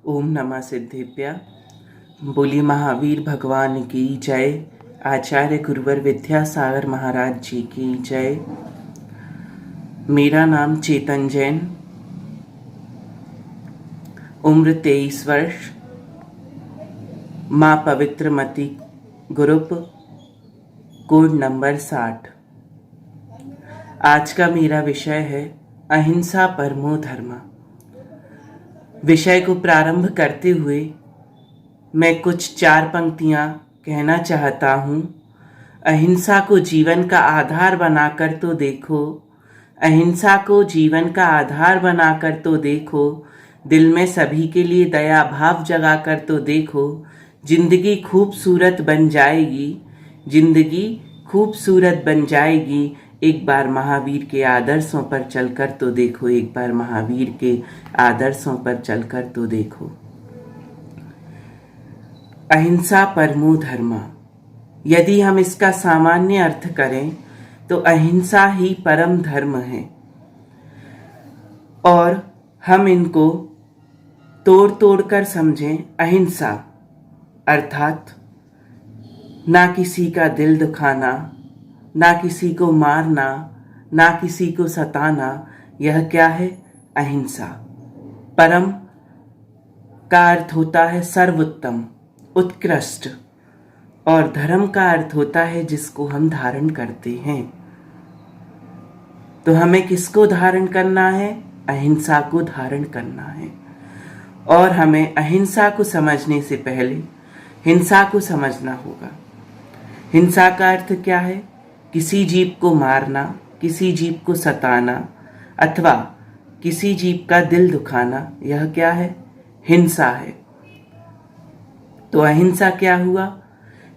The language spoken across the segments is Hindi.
ओम नमः सिद्धेभ्य। बोली महावीर भगवान की जय। आचार्य गुरुवर विद्यासागर महाराज जी की जय। मेरा नाम चेतन जैन, उम्र 23 वर्ष, माँ पवित्रमती ग्रुप, कोड नंबर 60। आज का मेरा विषय है अहिंसा परमो धर्म। विषय को प्रारंभ करते हुए मैं कुछ 4 पंक्तियां कहना चाहता हूँ। अहिंसा को जीवन का आधार बनाकर तो देखो, अहिंसा को जीवन का आधार बनाकर तो देखो, दिल में सभी के लिए दया भाव जगाकर तो देखो, जिंदगी खूबसूरत बन जाएगी, जिंदगी खूबसूरत बन जाएगी। एक बार महावीर के आदर्शों पर चलकर तो देखो, एक बार महावीर के आदर्शों पर चलकर तो देखो। अहिंसा परमो धर्म, यदि हम इसका सामान्य अर्थ करें तो अहिंसा ही परम धर्म है और हम इनको तोड़ तोड़ कर समझें। अहिंसा अर्थात ना किसी का दिल दुखाना, ना किसी को मारना, ना किसी को सताना, यह क्या है? अहिंसा। परम का अर्थ होता है सर्वोत्तम, उत्कृष्ट, और धर्म का अर्थ होता है जिसको हम धारण करते हैं। तो हमें किसको धारण करना है? अहिंसा को धारण करना है। और हमें अहिंसा को समझने से पहले हिंसा को समझना होगा। हिंसा का अर्थ क्या है? किसी जीव को मारना, किसी जीव को सताना अथवा किसी जीव का दिल दुखाना, यह क्या है? हिंसा है। तो अहिंसा क्या हुआ?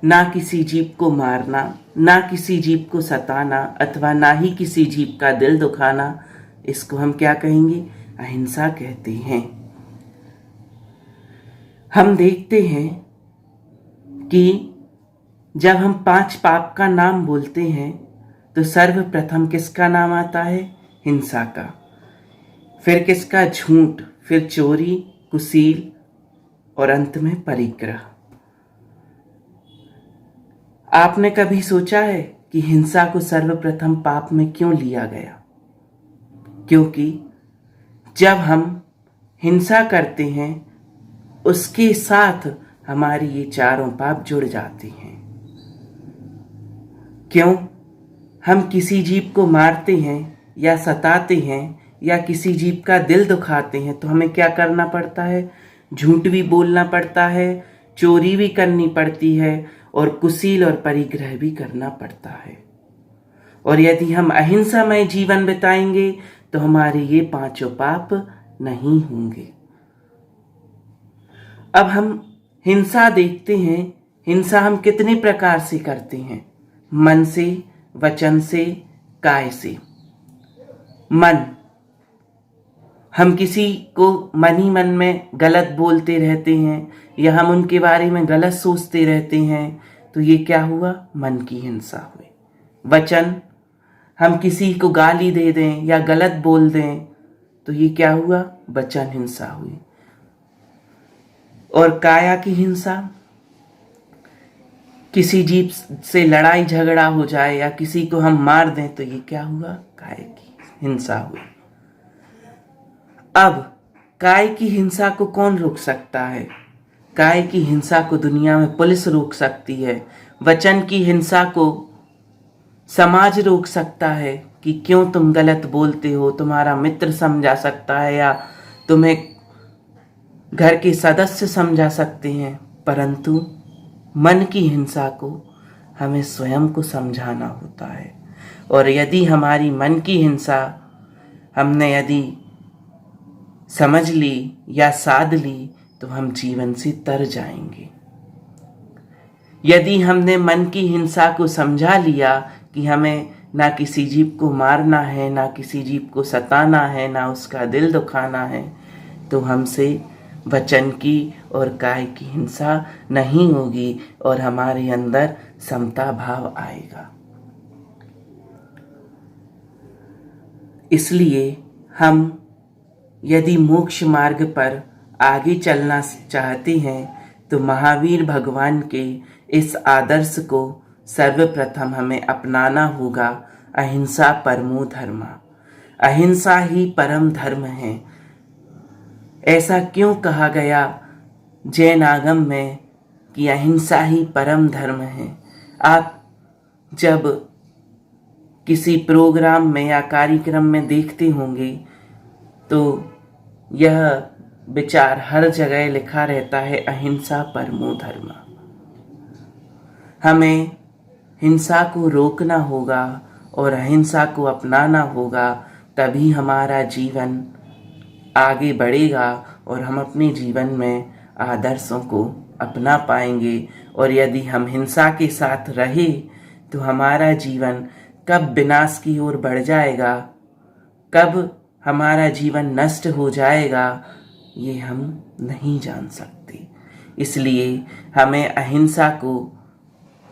ना किसी जीव को मारना, ना किसी जीव को सताना अथवा ना ही किसी जीव का दिल दुखाना, इसको हम क्या कहेंगे? अहिंसा कहते हैं। हम देखते हैं कि जब हम 5 पाप का नाम बोलते हैं तो सर्वप्रथम किसका नाम आता है? हिंसा का। फिर किसका? झूठ, फिर चोरी, कुसील और अंत में परिग्रह। आपने कभी सोचा है कि हिंसा को सर्वप्रथम पाप में क्यों लिया गया? क्योंकि जब हम हिंसा करते हैं उसके साथ हमारी ये चारों पाप जुड़ जाते हैं। क्यों? हम किसी जीव को मारते हैं या सताते हैं या किसी जीव का दिल दुखाते हैं तो हमें क्या करना पड़ता है? झूठ भी बोलना पड़ता है, चोरी भी करनी पड़ती है और कुसील और परिग्रह भी करना पड़ता है। और यदि हम अहिंसामय जीवन बिताएंगे तो हमारे ये 5 पाप नहीं होंगे। अब हम हिंसा देखते हैं। हिंसा हम कितने प्रकार से करते हैं? मन से, वचन से, काय से। मन, हम किसी को मन ही मन में गलत बोलते रहते हैं या हम उनके बारे में गलत सोचते रहते हैं, तो ये क्या हुआ? मन की हिंसा हुई। वचन, हम किसी को गाली दे दें या गलत बोल दें तो ये क्या हुआ? वचन हिंसा हुई। और काया की हिंसा, किसी जीव से लड़ाई झगड़ा हो जाए या किसी को हम मार दें तो ये क्या हुआ? काय की हिंसा हुई। अब काय की हिंसा को कौन रोक सकता है? काय की हिंसा को दुनिया में पुलिस रोक सकती है। वचन की हिंसा को समाज रोक सकता है कि क्यों तुम गलत बोलते हो, तुम्हारा मित्र समझा सकता है या तुम्हें घर के सदस्य समझा सकते हैं, परंतु मन की हिंसा को हमें स्वयं को समझाना होता है। और यदि हमारी मन की हिंसा हमने यदि समझ ली या साध ली तो हम जीवन से तर जाएंगे। यदि हमने मन की हिंसा को समझा लिया कि हमें ना किसी जीव को मारना है, ना किसी जीव को सताना है, ना उसका दिल दुखाना है, तो हमसे वचन की और काय की हिंसा नहीं होगी और हमारे अंदर समता भाव आएगा। इसलिए हम यदि मोक्ष मार्ग पर आगे चलना चाहते हैं तो महावीर भगवान के इस आदर्श को सर्वप्रथम हमें अपनाना होगा। अहिंसा परमो धर्म, अहिंसा ही परम धर्म है। ऐसा क्यों कहा गया जैन आगम में कि अहिंसा ही परम धर्म है? आप जब किसी प्रोग्राम में या कार्यक्रम में देखते होंगे तो यह विचार हर जगह लिखा रहता है, अहिंसा परमो धर्म। हमें हिंसा को रोकना होगा और अहिंसा को अपनाना होगा, तभी हमारा जीवन आगे बढ़ेगा और हम अपने जीवन में आदर्शों को अपना पाएंगे। और यदि हम हिंसा के साथ रहे तो हमारा जीवन कब विनाश की ओर बढ़ जाएगा, कब हमारा जीवन नष्ट हो जाएगा, ये हम नहीं जान सकते। इसलिए हमें अहिंसा को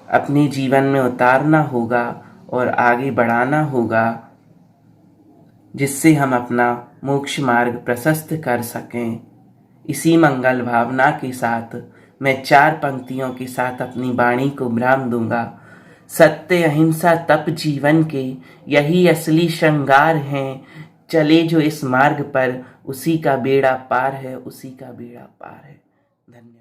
अपने जीवन में उतारना होगा और आगे बढ़ाना होगा, जिससे हम अपना मोक्ष मार्ग प्रशस्त कर सकें। इसी मंगल भावना के साथ मैं 4 पंक्तियों के साथ अपनी वाणी को विराम दूंगा। सत्य अहिंसा तप जीवन के यही असली श्रृंगार हैं। चले जो इस मार्ग पर उसी का बेड़ा पार है, उसी का बेड़ा पार है। धन्यवाद।